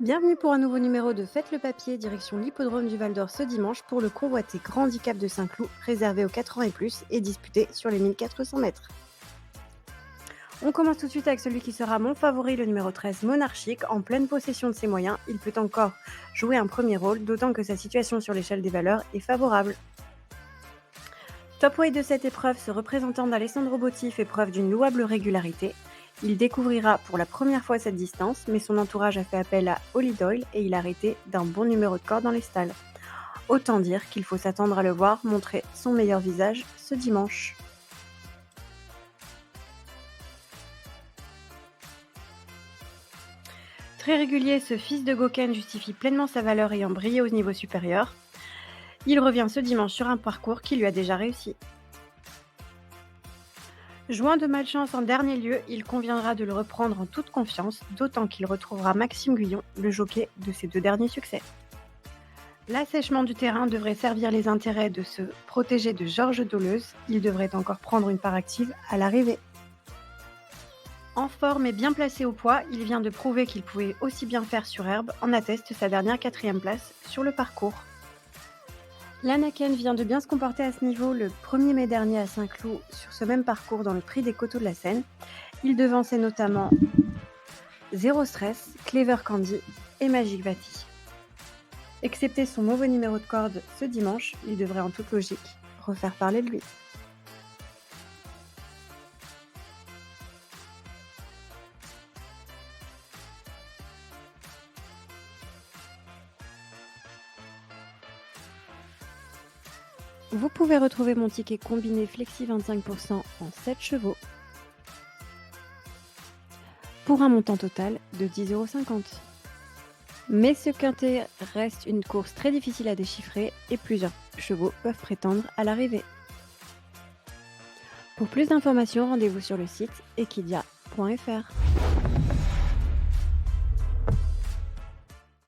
Bienvenue pour un nouveau numéro de Faites le papier, direction l'hippodrome du Val d'Or ce dimanche pour le convoité Grand Handicap de Saint-Cloud, réservé aux 4 ans et plus et disputé sur les 1400 mètres. On commence tout de suite avec celui qui sera mon favori, le numéro 13, Monarchique. En pleine possession de ses moyens, il peut encore jouer un premier rôle, d'autant que sa situation sur l'échelle des valeurs est favorable. Top weight de cette épreuve, ce représentant d'Alessandro Botti fait preuve d'une louable régularité. Il découvrira pour la première fois cette distance, mais son entourage a fait appel à Holly Doyle et il a arrêté d'un bon numéro de corde dans les stalles. Autant dire qu'il faut s'attendre à le voir montrer son meilleur visage ce dimanche. Très régulier, ce fils de Goken justifie pleinement sa valeur ayant brillé au niveau supérieur. Il revient ce dimanche sur un parcours qui lui a déjà réussi. Joint de malchance en dernier lieu, il conviendra de le reprendre en toute confiance, d'autant qu'il retrouvera Maxime Guyon, le jockey de ses 2 derniers succès. L'assèchement du terrain devrait servir les intérêts de ce protégé de Georges Dolleuse. Il devrait encore prendre une part active à l'arrivée. En forme et bien placé au poids, il vient de prouver qu'il pouvait aussi bien faire sur herbe, en atteste sa dernière 4e place sur le parcours. L'Anaken vient de bien se comporter à ce niveau le 1er mai dernier à Saint-Cloud sur ce même parcours dans le prix des Coteaux de la Seine. Il devançait notamment Zéro Stress, Clever Candy et Magic Vati. Excepté son mauvais numéro de corde ce dimanche, il devrait en toute logique refaire parler de lui. Vous pouvez retrouver mon ticket combiné Flexi 25% en 7 chevaux pour un montant total de 10,50 €. Mais ce quintet reste une course très difficile à déchiffrer et plusieurs chevaux peuvent prétendre à l'arrivée. Pour plus d'informations, rendez-vous sur le site equidia.fr.